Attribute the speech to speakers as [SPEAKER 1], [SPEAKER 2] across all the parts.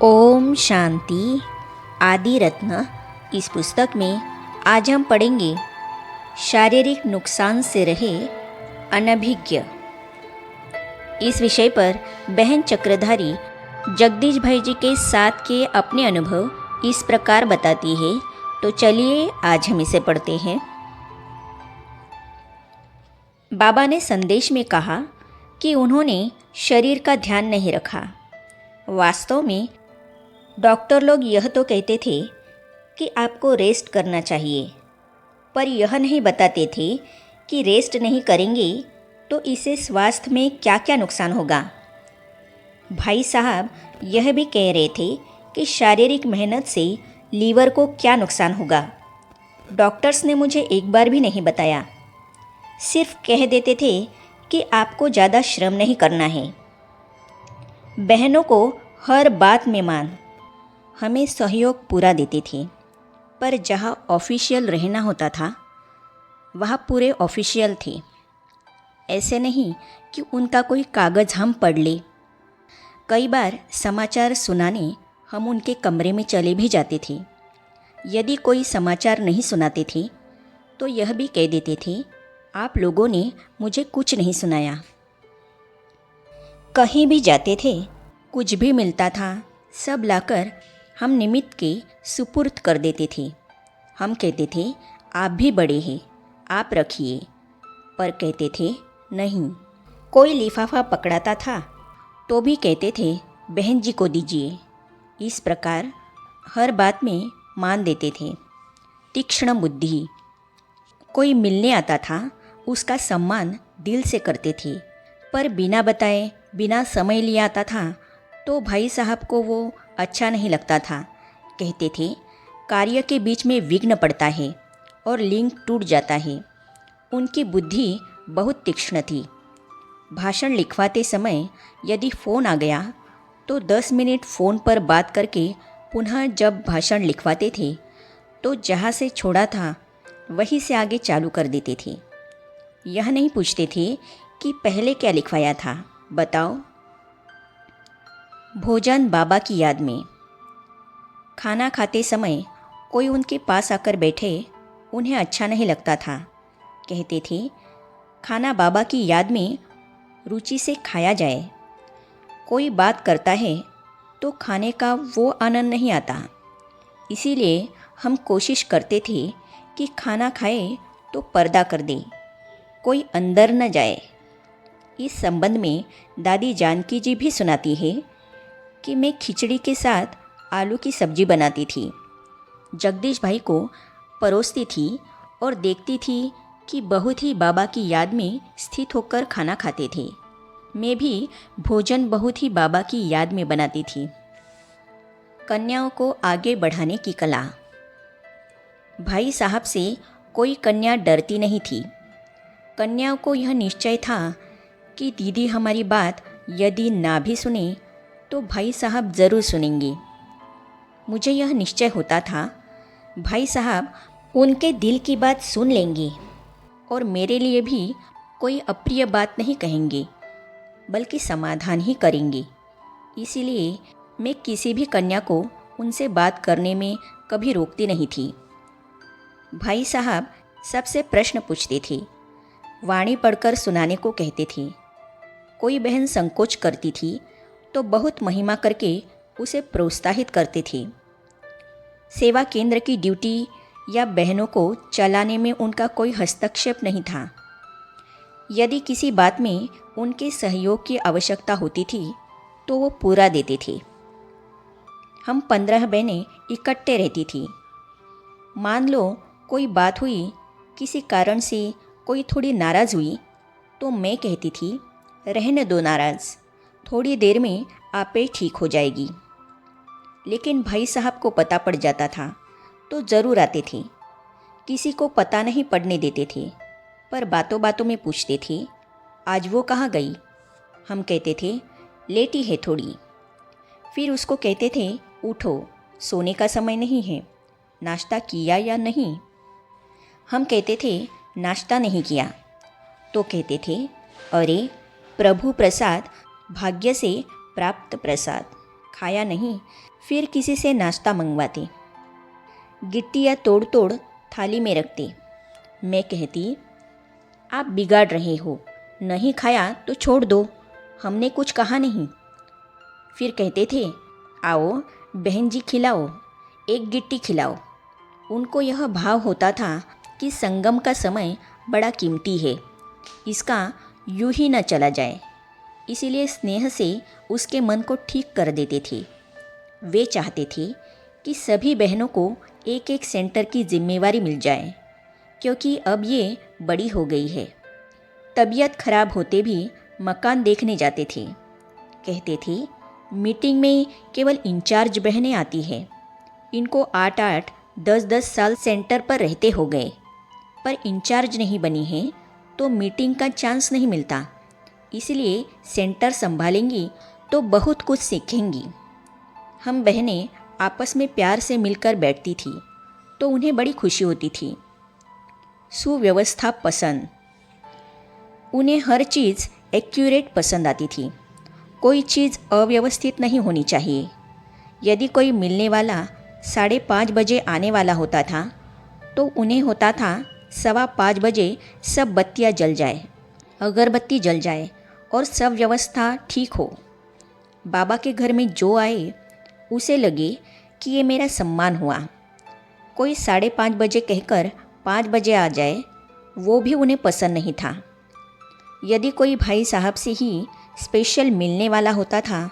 [SPEAKER 1] ओम शांति। आदि रत्न। इस पुस्तक में आज हम पढ़ेंगे शारीरिक नुकसान से रहे अनभिज्ञ। इस विषय पर बहन चक्रधारी जगदीश भाई जी के साथ के अपने अनुभव इस प्रकार बताती है। तो चलिए आज हम इसे पढ़ते हैं। बाबा ने संदेश में कहा कि उन्होंने शरीर का ध्यान नहीं रखा। वास्तव में डॉक्टर लोग यह तो कहते थे कि आपको रेस्ट करना चाहिए, पर यह नहीं बताते थे कि रेस्ट नहीं करेंगे तो इससे स्वास्थ्य में क्या क्या नुकसान होगा। भाई साहब यह भी कह रहे थे कि शारीरिक मेहनत से लीवर को क्या नुकसान होगा। डॉक्टर्स ने मुझे एक बार भी नहीं बताया, सिर्फ कह देते थे कि आपको ज़्यादा श्रम नहीं करना है। बहनों को हर बात में मान हमें सहयोग पूरा देते थे, पर जहाँ ऑफिशियल रहना होता था वहाँ पूरे ऑफिशियल थे। ऐसे नहीं कि उनका कोई कागज़ हम पढ़ ले। कई बार समाचार सुनाने हम उनके कमरे में चले भी जाते थे। यदि कोई समाचार नहीं सुनाते थे तो यह भी कह देते थे, आप लोगों ने मुझे कुछ नहीं सुनाया। कहीं भी जाते थे, कुछ भी मिलता था, सब लाकर हम निमित्त के सुपुर्द कर देते थे। हम कहते थे, आप भी बड़े हैं, आप रखिए, पर कहते थे नहीं। कोई लिफाफा पकड़ाता था तो भी कहते थे, बहन जी को दीजिए। इस प्रकार हर बात में मान देते थे। तीक्ष्ण बुद्धि। कोई मिलने आता था, उसका सम्मान दिल से करते थे, पर बिना बताए बिना समय लिए आता था तो भाई साहब को वो अच्छा नहीं लगता था। कहते थे, कार्य के बीच में विघ्न पड़ता है और लिंक टूट जाता है। उनकी बुद्धि बहुत तीक्ष्ण थी। भाषण लिखवाते समय यदि फ़ोन आ गया तो 10 मिनट फ़ोन पर बात करके पुनः जब भाषण लिखवाते थे तो जहाँ से छोड़ा था वहीं से आगे चालू कर देते थे। यह नहीं पूछते थे कि पहले क्या लिखवाया था, बताओ। भोजन बाबा की याद में। खाना खाते समय कोई उनके पास आकर बैठे, उन्हें अच्छा नहीं लगता था। कहते थे, खाना बाबा की याद में रुचि से खाया जाए। कोई बात करता है तो खाने का वो आनंद नहीं आता। इसीलिए हम कोशिश करते थे कि खाना खाए तो पर्दा कर दे, कोई अंदर न जाए। इस संबंध में दादी जानकी जी भी सुनाती है कि मैं खिचड़ी के साथ आलू की सब्जी बनाती थी, जगदीश भाई को परोसती थी और देखती थी कि बहुत ही बाबा की याद में स्थित होकर खाना खाते थे। मैं भी भोजन बहुत ही बाबा की याद में बनाती थी। कन्याओं को आगे बढ़ाने की कला। भाई साहब से कोई कन्या डरती नहीं थी। कन्याओं को यह निश्चय था कि दीदी हमारी बात यदि ना भी सुने तो भाई साहब ज़रूर सुनेंगे। मुझे यह निश्चय होता था, भाई साहब उनके दिल की बात सुन लेंगे और मेरे लिए भी कोई अप्रिय बात नहीं कहेंगे, बल्कि समाधान ही करेंगे। इसीलिए मैं किसी भी कन्या को उनसे बात करने में कभी रोकती नहीं थी। भाई साहब सबसे प्रश्न पूछते थे, वाणी पढ़कर सुनाने को कहते थे। कोई बहन संकोच करती थी तो बहुत महिमा करके उसे प्रोत्साहित करते थे। सेवा केंद्र की ड्यूटी या बहनों को चलाने में उनका कोई हस्तक्षेप नहीं था। यदि किसी बात में उनके सहयोग की आवश्यकता होती थी तो वो पूरा देते थे। हम 15 बहनें इकट्ठे रहती थी। मान लो कोई बात हुई, किसी कारण से कोई थोड़ी नाराज़ हुई तो मैं कहती थी, रहने दो नाराज़, थोड़ी देर में आपे ठीक हो जाएगी। लेकिन भाई साहब को पता पड़ जाता था तो ज़रूर आते थे। किसी को पता नहीं पड़ने देते थे, पर बातों बातों में पूछते थे, आज वो कहाँ गई। हम कहते थे, लेटी है थोड़ी। फिर उसको कहते थे, उठो, सोने का समय नहीं है, नाश्ता किया या नहीं। हम कहते थे, नाश्ता नहीं किया। तो कहते थे, अरे प्रभु प्रसाद, भाग्य से प्राप्त प्रसाद, खाया नहीं, फिर किसी से नाश्ता मंगवाती। गिट्टियाँ तोड़ तोड़ थाली में रखती। मैं कहती, आप बिगाड़ रहे हो, नहीं खाया तो छोड़ दो, हमने कुछ कहा नहीं। फिर कहते थे, आओ बहन जी खिलाओ, एक गिट्टी खिलाओ। उनको यह भाव होता था कि संगम का समय बड़ा कीमती है, इसका यूं ही न चला जाए, इसीलिए स्नेह से उसके मन को ठीक कर देते थे। वे चाहते थे कि सभी बहनों को एक एक सेंटर की जिम्मेवारी मिल जाए, क्योंकि अब ये बड़ी हो गई है। तबीयत खराब होते भी मकान देखने जाते थे। कहते थे, मीटिंग में केवल इंचार्ज बहनें आती हैं, इनको 8-8, 10-10 साल सेंटर पर रहते हो गए, पर इंचार्ज नहीं बनी है तो मीटिंग का चांस नहीं मिलता, इसलिए सेंटर संभालेंगी तो बहुत कुछ सीखेंगी। हम बहनें आपस में प्यार से मिलकर बैठती थी तो उन्हें बड़ी खुशी होती थी। सुव्यवस्था पसंद, उन्हें हर चीज़ एक्यूरेट पसंद आती थी, कोई चीज़ अव्यवस्थित नहीं होनी चाहिए। यदि कोई मिलने वाला 5:30 बजे आने वाला होता था तो उन्हें होता था 5:15 बजे सब बत्तियाँ जल जाए, अगरबत्ती जल जाए और सब व्यवस्था ठीक हो। बाबा के घर में जो आए उसे लगे कि ये मेरा सम्मान हुआ। कोई 5:30 बजे कहकर 5 बजे आ जाए, वो भी उन्हें पसंद नहीं था। यदि कोई भाई साहब से ही स्पेशल मिलने वाला होता था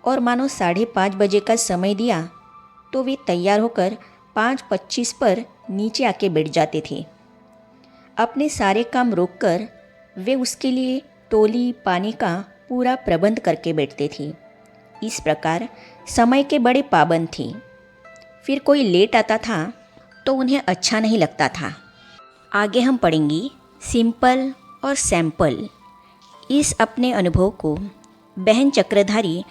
[SPEAKER 1] और मानो 5:30 बजे का समय दिया तो वे तैयार होकर 5:25 पर नीचे आके बैठ जाते थे। अपने सारे काम रोककर वे उसके लिए टोली पानी का पूरा प्रबंध करके बैठते थे। इस प्रकार समय के बड़े पाबंद थे। फिर कोई लेट आता था तो उन्हें अच्छा नहीं लगता था। आगे हम पढ़ेंगे सिंपल और सैंपल। इस अपने अनुभव को बहन चक्रधारी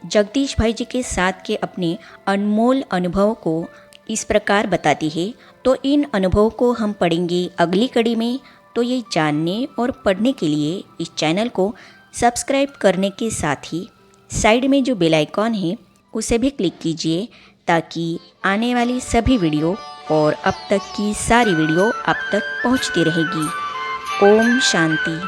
[SPEAKER 1] जगदीश भाई जी के साथ के अपने अनमोल अनुभव को इस प्रकार बताती है। तो इन अनुभवों को हम पढ़ेंगे अगली कड़ी में। तो ये जानने और पढ़ने के लिए इस चैनल को सब्सक्राइब करने के साथ ही साइड में जो बेल आइकॉन है उसे भी क्लिक कीजिए, ताकि आने वाली सभी वीडियो और अब तक की सारी वीडियो आप तक पहुंचती रहेगी। ओम शांति।